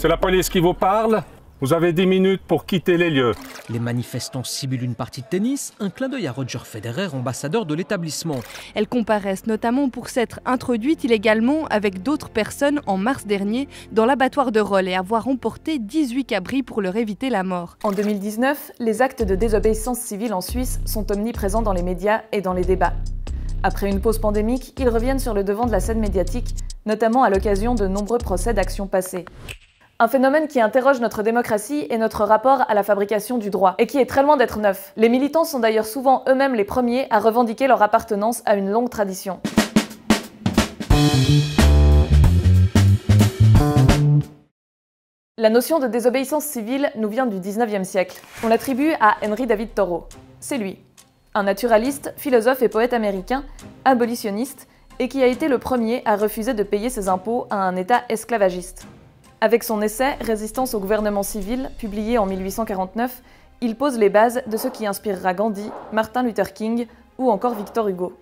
C'est la police qui vous parle. Vous avez 10 minutes pour quitter les lieux. Les manifestants ciblent une partie de tennis, un clin d'œil à Roger Federer, ambassadeur de l'établissement. Elles comparaissent notamment pour s'être introduites illégalement avec d'autres personnes en mars dernier dans l'abattoir de Rolle et avoir emporté 18 cabris pour leur éviter la mort. En 2019, les actes de désobéissance civile en Suisse sont omniprésents dans les médias et dans les débats. Après une pause pandémique, ils reviennent sur le devant de la scène médiatique, notamment à l'occasion de nombreux procès d'actions passées. Un phénomène qui interroge notre démocratie et notre rapport à la fabrication du droit, et qui est très loin d'être neuf. Les militants sont d'ailleurs souvent eux-mêmes les premiers à revendiquer leur appartenance à une longue tradition. La notion de désobéissance civile nous vient du 19e siècle. On l'attribue à Henry David Thoreau. C'est lui. Un naturaliste, philosophe et poète américain, abolitionniste, et qui a été le premier à refuser de payer ses impôts à un État esclavagiste. Avec son essai « Résistance au gouvernement civil », publié en 1849, il pose les bases de ce qui inspirera Gandhi, Martin Luther King ou encore Victor Hugo.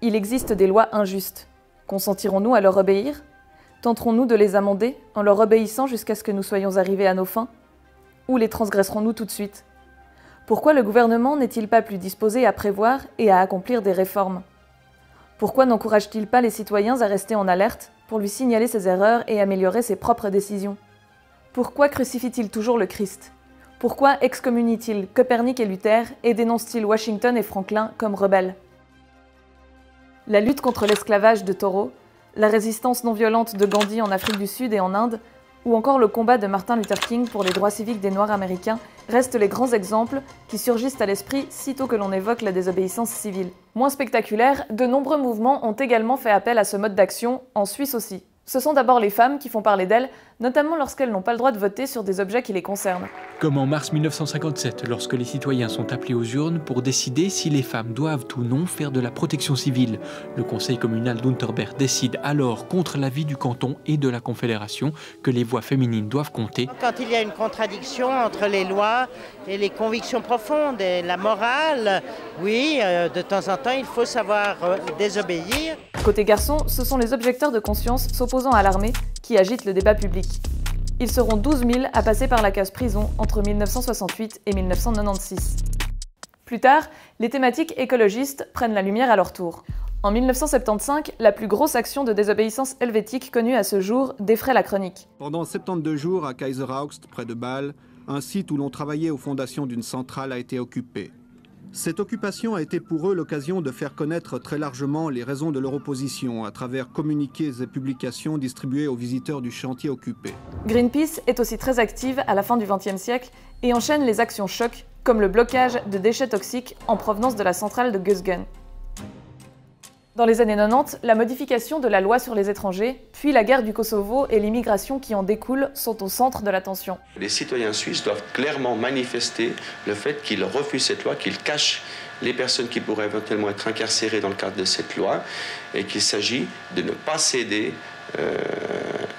Il existe des lois injustes. Consentirons-nous à leur obéir? Tenterons-nous de les amender en leur obéissant jusqu'à ce que nous soyons arrivés à nos fins? Ou les transgresserons-nous tout de suite? Pourquoi le gouvernement n'est-il pas plus disposé à prévoir et à accomplir des réformes? Pourquoi n'encourage-t-il pas les citoyens à rester en alerte pour lui signaler ses erreurs et améliorer ses propres décisions? Pourquoi crucifie-t-il toujours le Christ? Pourquoi excommunie-t-il Copernic et Luther et dénonce-t-il Washington et Franklin comme rebelles? La lutte contre l'esclavage de Thoreau, la résistance non violente de Gandhi en Afrique du Sud et en Inde, ou encore le combat de Martin Luther King pour les droits civiques des Noirs américains restent les grands exemples qui surgissent à l'esprit sitôt que l'on évoque la désobéissance civile. Moins spectaculaire, de nombreux mouvements ont également fait appel à ce mode d'action, en Suisse aussi. Ce sont d'abord les femmes qui font parler d'elles, notamment lorsqu'elles n'ont pas le droit de voter sur des objets qui les concernent. Comme en mars 1957, lorsque les citoyens sont appelés aux urnes pour décider si les femmes doivent ou non faire de la protection civile. Le conseil communal d'Unterberg décide alors, contre l'avis du canton et de la Confédération, que les voix féminines doivent compter. Quand il y a une contradiction entre les lois et les convictions profondes et la morale, oui, de temps en temps, il faut savoir désobéir. Côté garçons, ce sont les objecteurs de conscience s'opposant à l'armée qui agitent le débat public. Ils seront 12 000 à passer par la case prison entre 1968 et 1996. Plus tard, les thématiques écologistes prennent la lumière à leur tour. En 1975, la plus grosse action de désobéissance helvétique connue à ce jour défraie la chronique. Pendant 72 jours à Kaiseraugst, près de Bâle, un site où l'on travaillait aux fondations d'une centrale a été occupé. Cette occupation a été pour eux l'occasion de faire connaître très largement les raisons de leur opposition à travers communiqués et publications distribués aux visiteurs du chantier occupé. Greenpeace est aussi très active à la fin du XXe siècle et enchaîne les actions chocs comme le blocage de déchets toxiques en provenance de la centrale de Gösgen. Dans les années 90, la modification de la loi sur les étrangers, puis la guerre du Kosovo et l'immigration qui en découle sont au centre de l'attention. Les citoyens suisses doivent clairement manifester le fait qu'ils refusent cette loi, qu'ils cachent les personnes qui pourraient éventuellement être incarcérées dans le cadre de cette loi et qu'il s'agit de ne pas céder,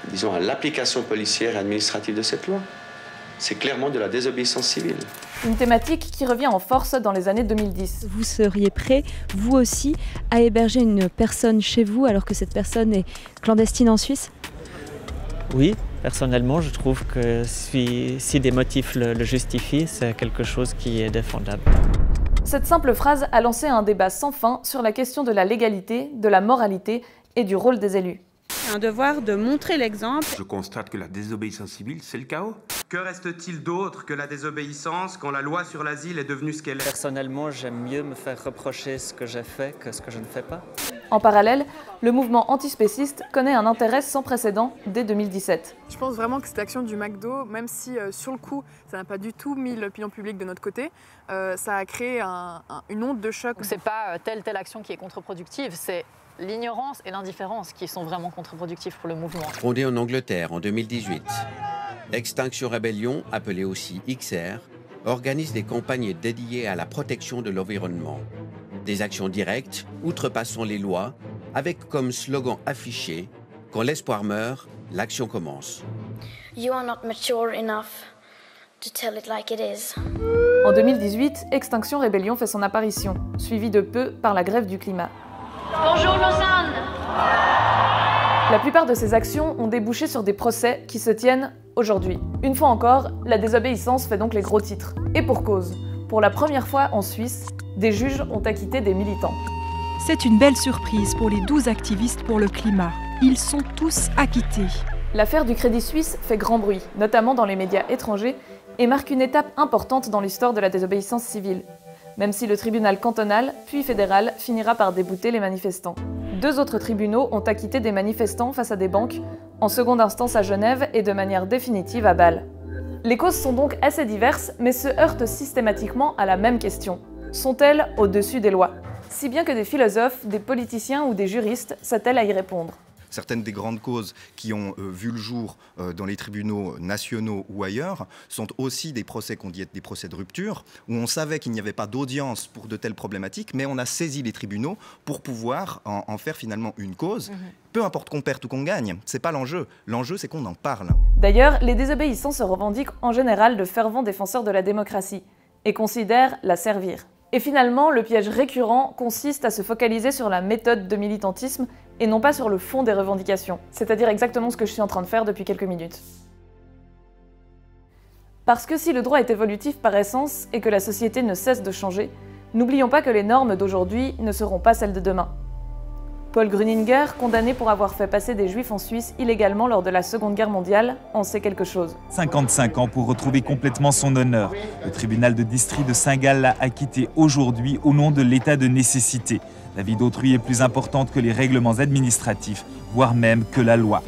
disons, à l'application policière et administrative de cette loi. C'est clairement de la désobéissance civile. Une thématique qui revient en force dans les années 2010. Vous seriez prêt, vous aussi, à héberger une personne chez vous alors que cette personne est clandestine en Suisse? Oui, personnellement, je trouve que si des motifs le justifient, c'est quelque chose qui est défendable. Cette simple phrase a lancé un débat sans fin sur la question de la légalité, de la moralité et du rôle des élus. Un devoir de montrer l'exemple. Je constate que la désobéissance civile, c'est le chaos. Que reste-t-il d'autre que la désobéissance quand la loi sur l'asile est devenue ce qu'elle est? Personnellement, j'aime mieux me faire reprocher ce que j'ai fait que ce que je ne fais pas. En parallèle, le mouvement antispéciste connaît un intérêt sans précédent dès 2017. Je pense vraiment que cette action du McDo, même si sur le coup, ça n'a pas du tout mis l'opinion publique de notre côté, ça a créé une onde de choc. C'est pas telle action qui est contre-productive, c'est l'ignorance et l'indifférence qui sont vraiment contre-productifs pour le mouvement. Fondé en Angleterre en 2018, Extinction Rebellion, appelée aussi XR, organise des campagnes dédiées à la protection de l'environnement. Des actions directes, outrepassant les lois, avec comme slogan affiché « Quand l'espoir meurt, l'action commence ». You are not mature enough to tell it like it is. En 2018, Extinction Rebellion fait son apparition, suivie de peu par la grève du climat. Bonjour Lausanne. La plupart de ces actions ont débouché sur des procès qui se tiennent aujourd'hui. Une fois encore, la désobéissance fait donc les gros titres. Et pour cause. Pour la première fois en Suisse, des juges ont acquitté des militants. C'est une belle surprise pour les 12 activistes pour le climat. Ils sont tous acquittés. L'affaire du Crédit Suisse fait grand bruit, notamment dans les médias étrangers, et marque une étape importante dans l'histoire de la désobéissance civile, même si le tribunal cantonal, puis fédéral, finira par débouter les manifestants. 2 autres tribunaux ont acquitté des manifestants face à des banques, en seconde instance à Genève et de manière définitive à Bâle. Les causes sont donc assez diverses, mais se heurtent systématiquement à la même question. Sont-elles au-dessus des lois ? Si bien que des philosophes, des politiciens ou des juristes s'attellent à y répondre. Certaines des grandes causes qui ont vu le jour dans les tribunaux nationaux ou ailleurs sont aussi des procès qu'on dit être des procès de rupture, où on savait qu'il n'y avait pas d'audience pour de telles problématiques, mais on a saisi les tribunaux pour pouvoir en faire finalement une cause. Peu importe qu'on perde ou qu'on gagne, c'est pas l'enjeu. L'enjeu, c'est qu'on en parle. D'ailleurs, les désobéissants se revendiquent en général de fervents défenseurs de la démocratie et considèrent la servir. Et finalement, le piège récurrent consiste à se focaliser sur la méthode de militantisme et non pas sur le fond des revendications, c'est-à-dire exactement ce que je suis en train de faire depuis quelques minutes. Parce que si le droit est évolutif par essence et que la société ne cesse de changer, n'oublions pas que les normes d'aujourd'hui ne seront pas celles de demain. Paul Gruninger, condamné pour avoir fait passer des juifs en Suisse illégalement lors de la Seconde Guerre mondiale, en sait quelque chose. 55 ans pour retrouver complètement son honneur. Le tribunal de district de Saint-Gall l'a acquitté aujourd'hui au nom de l'état de nécessité. La vie d'autrui est plus importante que les règlements administratifs, voire même que la loi.